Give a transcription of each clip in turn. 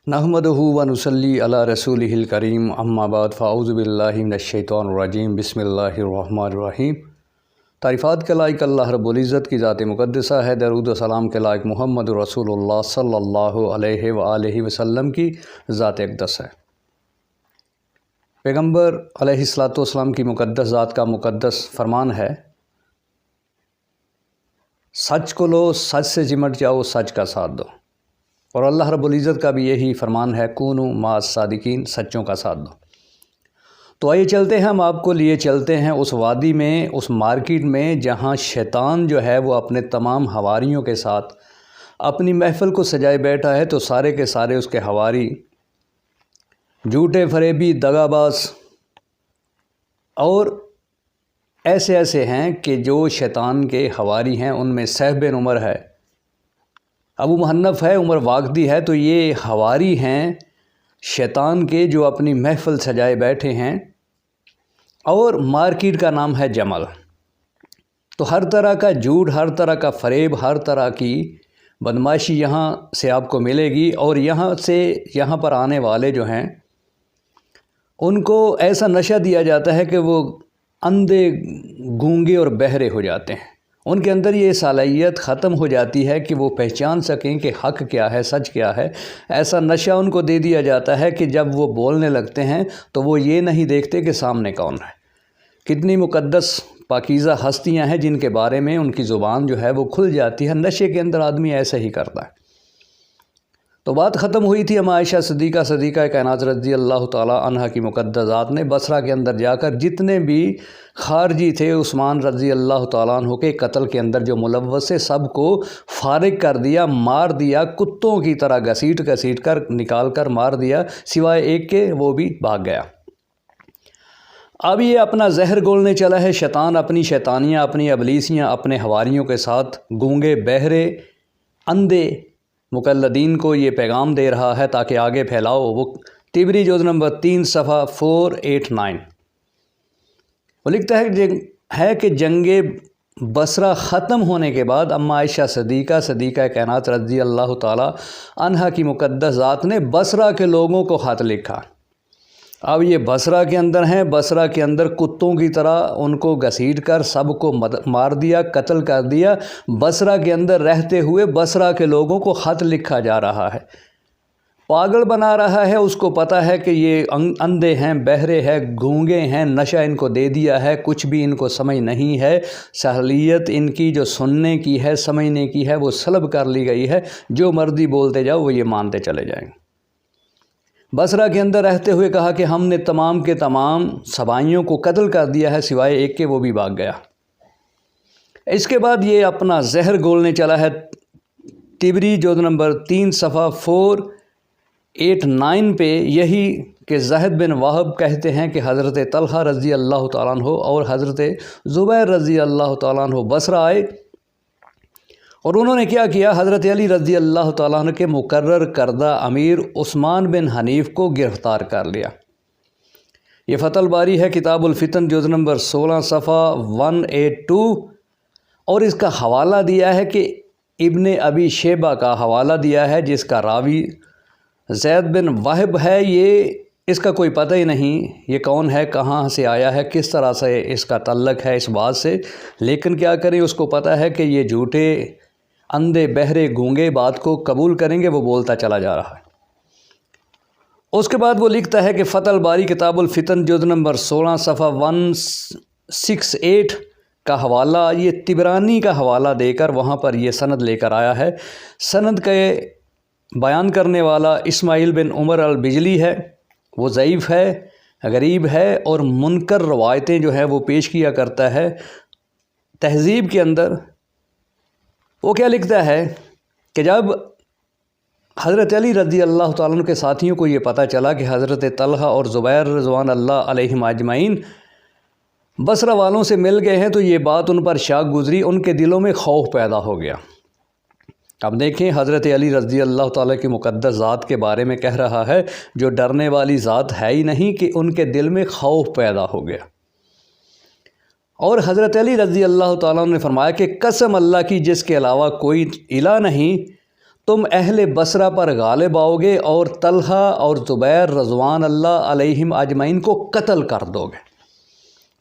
नहमदहु व नुसल्ली अला रसूलिहिल करीम अम्मा बाद फ़ाऊज़ु बिल्लाहि मिनश्शैतानिर्रजीम बिस्मिल्लाहिर्रहमानिर्रहीम। तारीफ़ात के लायक अल्लाह रब्बुल इज़्ज़त की ज़ात मुक़द्दसा है। दरूद व सलाम के लायक मुहम्मद रसूलुल्लाह सल्लल्लाहु अलैहि व आलिहि वसल्लम की ज़ात अक़दस है। पैगम्बर अलैहिस्सलातु वस्सलाम की मुक़द्दस ज़ात का मुक़द्दस फरमान है, सच को लो, सच से चिमट जाओ, सच का साथ दो। और अल्लाह रब्बुल इज़्ज़त का भी यही फरमान है, कूनू मास सादिकीन, सच्चों का साथ दो। तो आइए चलते हैं, हम आपको लिए चलते हैं उस वादी में, उस मार्केट में जहाँ शैतान जो है वो अपने तमाम हवारियों के साथ अपनी महफ़िल को सजाए बैठा है। तो सारे के सारे उसके हवारी झूठे फरेबी दगाबाज और ऐसे ऐसे हैं कि जो शैतान के हवारी हैं। उनमें सहब बिन उमर है, अबू मुहन्नफ है, उमर वाक़दी है। तो ये हवारी हैं शैतान के जो अपनी महफ़िल सजाए बैठे हैं। और मार्केट का नाम है जमल। तो हर तरह का झूठ, हर तरह का फरेब, हर तरह की बदमाशी यहाँ से आपको मिलेगी। और यहाँ से यहाँ पर आने वाले जो हैं उनको ऐसा नशा दिया जाता है कि वो अंधे, गूंगे और बहरे हो जाते हैं। उनके अंदर ये सालाहियत ख़त्म हो जाती है कि वो पहचान सकें कि हक़ क्या है, सच क्या है। ऐसा नशा उनको दे दिया जाता है कि जब वो बोलने लगते हैं तो वो ये नहीं देखते कि सामने कौन है। कितनी मुक़द्दस पाकीज़ा हस्तियां हैं जिनके बारे में उनकी ज़ुबान जो है वो खुल जाती है। नशे के अंदर आदमी ऐसे ही करता है। तो बात ख़त्म हुई थी अम्मा आयशा सदीक़ा कायनात रज़ी अल्लाह ताला अन्हा की मुक़द्दस ज़ात ने बसरा के अंदर जाकर जितने भी खारजी थे उस्मान रज़ी अल्लाह ताला अन्हु के कत्ल के अंदर जो मुलव्वस है, सब को फारिग कर दिया, मार दिया, कुत्तों की तरह घसीट कर निकाल कर मार दिया, सिवाय एक के, वो भी भाग गया। अब ये अपना जहर घोलने चला है शैतान, अपनी शैतानियाँ, अपनी अबलीसियाँ अपने हवारियों के साथ गूंगे, बहरे, अंधे मुकल्लदीन को ये पैगाम दे रहा है ताकि आगे फैलाओ। वो तिबरी जुज़ नंबर 3 सफ़ा 489 वो लिखता है कि जंगे बसरा ख़त्म होने के बाद अम्मा आयशा सदीक़ा कायनात रज़ी अल्लाह ताला अन्हा की मुक़द्दस ज़ात ने बसरा के लोगों को ख़त लिखा। अब ये बसरा के अंदर हैं, बसरा के अंदर कुत्तों की तरह उनको घसीट कर सबको मार दिया, कत्ल कर दिया। बसरा के अंदर रहते हुए बसरा के लोगों को ख़त लिखा जा रहा है, पागल बना रहा है। उसको पता है कि ये अंधे हैं, बहरे हैं, गूंगे हैं, नशा इनको दे दिया है, कुछ भी इनको समझ नहीं है। सहलियत इनकी जो सुनने की है, समझने की है, वो सलब कर ली गई है। जो मर्जी बोलते जाओ वो ये मानते चले जाएंगे। बसरा के अंदर रहते हुए कहा कि हमने तमाम के तमाम सबाइयों को कत्ल कर दिया है, सिवाय एक के, वो भी भाग गया। इसके बाद ये अपना जहर घोलने चला है। तिबरी जुज़ नंबर 3 सफ़ा 489 पे यही कि ज़हद बिन वाहब कहते हैं कि हज़रत तलहा रज़ी अल्लाह ताला अन्हु और हज़रत ज़ुबैर रज़ी अल्लाह ताला अन्हु बसरा आए। और उन्होंने क्या किया, हज़रत अली रज़ी अल्लाह ताला अन्हु के मुकर्रर करदा अमीर उस्मान बिन हनीफ़ को गिरफ़्तार कर लिया। ये फ़तल बारी है, किताबुल फ़ितन जुज़ नंबर 16 सफ़ा 182। और इसका हवाला दिया है कि इब्ने अबी शेबा का हवाला दिया है, जिसका रावी ज़ैद बिन वाहिब है। ये इसका कोई पता ही नहीं ये कौन है, कहाँ से आया है, किस तरह से इसका तल्लक है इस बात से। लेकिन क्या करें, उसको पता है कि ये झूठे, अंधे, बहरे, गूंगे बात को कबूल करेंगे, वो बोलता चला जा रहा है। उसके बाद वो लिखता है कि फ़तल बारी किताबुल फ़ितन जुज़ नंबर 16 सफ़ा 168 का हवाला, ये तिबरानी का हवाला देकर वहाँ पर ये सनद लेकर आया है। सनद के बयान करने वाला इस्माइल बिन उमर अल बिजली है, वो ज़ईफ़ है, गरीब है और मुनकर रवायतें जो है वो पेश किया करता है। तहज़ीब के अंदर वो क्या लिखता है कि जब हज़रत अली रज़ी अल्लाह ताला अन्हु के साथियों को ये पता चला कि हज़रत तलहा और ज़ुबैर रज़वान अल्लाह अलैहिम अजमईन बसरा वालों से मिल गए हैं, तो ये बात उन पर शाक गुज़री, उनके दिलों में खौफ पैदा हो गया। अब देखें, हज़रत अली रज़ी अल्लाह ताला की मुक़द्दस ज़ात के बारे में कह रहा है, जो डरने वाली ज़ात है ही नहीं, कि उनके दिल में खौफ पैदा हो गया। और हज़रत अली रज़ी अल्लाह ताला ने फरमाया कि कसम अल्लाह की जिसके अलावा कोई इला नहीं, تم اہل بصرہ پر غالب آؤ گے اور طلحہ اور زبیر رضوان اللہ علیہم اجمعین کو قتل کر دو گے۔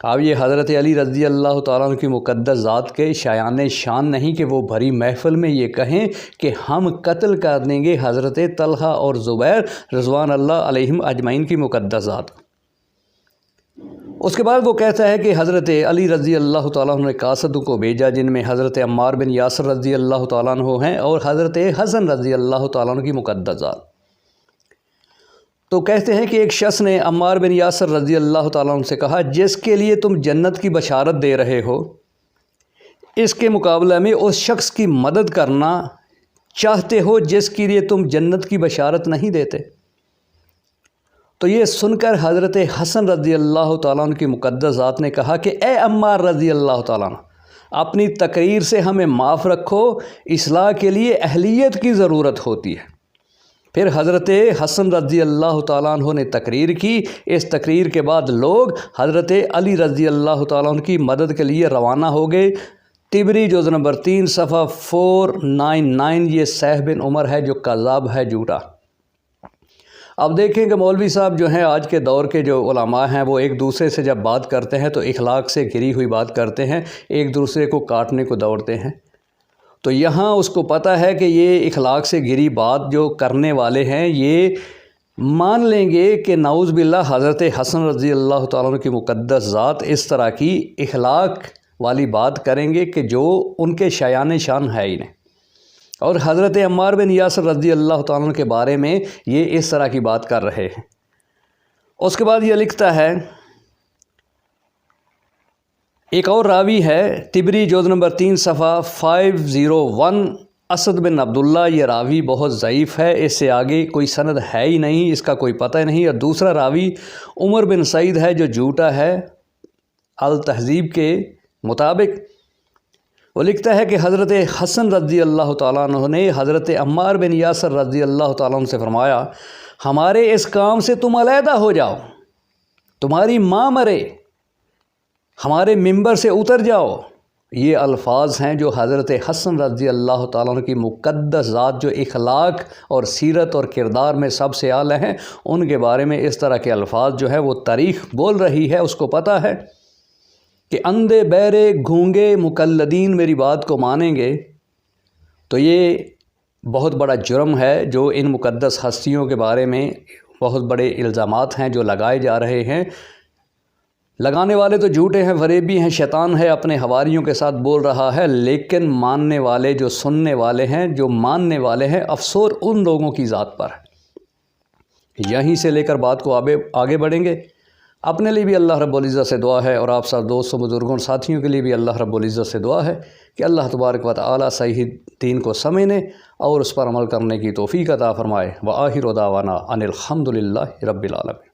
اب یہ حضرت علی رضی اللہ تعالیٰ عنہ کی مقدس ذات کے شایان شان نہیں کہ وہ بھری محفل میں یہ کہیں کہ ہم قتل کر دیں گے حضرت طلحہ اور زبیر رضوان اللہ علیہم اجمعین کی مقدس ذات۔ اس کے بعد وہ کہتا ہے کہ حضرت علی رضی اللہ تعالیٰ عنہ نے قاصدوں کو بھیجا، جن میں حضرت عمار بن یاسر رضی اللہ تعالیٰ عنہ ہیں اور حضرت حسن رضی اللہ تعالیٰ عنہ کی مقدس ذات۔ تو کہتے ہیں کہ ایک شخص نے عمار بن یاسر رضی اللہ تعالیٰ عنہ سے کہا، جس کے لیے تم جنت کی بشارت دے رہے ہو، اس کے مقابلہ میں اس شخص کی مدد کرنا چاہتے ہو جس کے لیے تم جنت کی بشارت نہیں دیتے۔ تو یہ سن کر حضرت حسن رضی اللہ تعالیٰ عنہ کی مقدس ذات نے کہا کہ اے عمار رضی اللہ تعالیٰ عنہ، اپنی تقریر سے ہمیں معاف رکھو، اصلاح کے لیے اہلیت کی ضرورت ہوتی ہے۔ پھر حضرت حسن رضی اللہ تعالیٰ عنہ نے تقریر کی۔ اس تقریر کے بعد لوگ حضرت علی رضی اللہ تعالیٰ عنہ کی مدد کے لیے روانہ ہو گئے۔ طبری جزء نمبر 3 صفحہ 499، یہ سہل بن عمر ہے جو کذاب ہے، جھوٹا۔ اب دیکھیں کہ مولوی صاحب جو ہیں آج کے دور کے جو علماء ہیں وہ ایک دوسرے سے جب بات کرتے ہیں تو اخلاق سے گھری ہوئی بات کرتے ہیں، ایک دوسرے کو کاٹنے کو دوڑتے ہیں۔ تو یہاں اس کو پتہ ہے کہ یہ اخلاق سے گھری بات جو کرنے والے ہیں یہ مان لیں گے کہ نعوذ باللہ حضرت حسن رضی اللہ تعالیٰ عنہ کی مقدس ذات اس طرح کی اخلاق والی بات کریں گے کہ جو ان کے شایان شان ہے ہی نہیں۔ اور حضرت عمار بن یاسر رضی اللہ تعالیٰ عنہ کے بارے میں یہ اس طرح کی بات کر رہے ہیں۔ اس کے بعد یہ لکھتا ہے، ایک اور راوی ہے طبری جزء نمبر 3 صفحہ 501، اسد بن عبداللہ، یہ راوی بہت ضعیف ہے، اس سے آگے کوئی سند ہے ہی نہیں، اس کا کوئی پتہ نہیں۔ اور دوسرا راوی عمر بن سعید ہے جو جھوٹا ہے التہذیب کے مطابق۔ وہ لکھتا ہے کہ حضرت حسن رضی اللہ تعالیٰ عنہ نے حضرت عمار بن یاسر رضی اللہ تعالیٰ عنہ سے فرمایا، ہمارے اس کام سے تم علیحدہ ہو جاؤ، تمہاری ماں مرے، ہمارے ممبر سے اتر جاؤ۔ یہ الفاظ ہیں جو حضرت حسن رضی اللہ تعالیٰ عنہ کی مقدس ذات جو اخلاق اور سیرت اور کردار میں سب سے اعلیٰ ہیں، ان کے بارے میں اس طرح کے الفاظ جو ہے وہ تاریخ بول رہی ہے۔ اس کو پتہ ہے کہ اندھے بہرے گونگے مقلدین میری بات کو مانیں گے، تو یہ بہت بڑا جرم ہے جو ان مقدس ہستیوں کے بارے میں بہت بڑے الزامات ہیں جو لگائے جا رہے ہیں۔ لگانے والے تو جھوٹے ہیں، فریبی ہیں، شیطان ہے اپنے حواریوں کے ساتھ بول رہا ہے، لیکن ماننے والے جو سننے والے ہیں، جو ماننے والے ہیں، افسوس ان لوگوں کی ذات پر ہے۔ یہیں سے لے کر بات کو آگے بڑھیں گے۔ اپنے لیے بھی اللہ رب العزت سے دعا ہے اور آپ سب دوستوں، بزرگوں، ساتھیوں کے لیے بھی اللہ رب العزت سے دعا ہے کہ اللہ تبارک و تعالی صحیح دین کو سمجھنے اور اس پر عمل کرنے کی توفیق عطا فرمائے۔ وآخر دعوانا ان الحمد للہ رب العالمین۔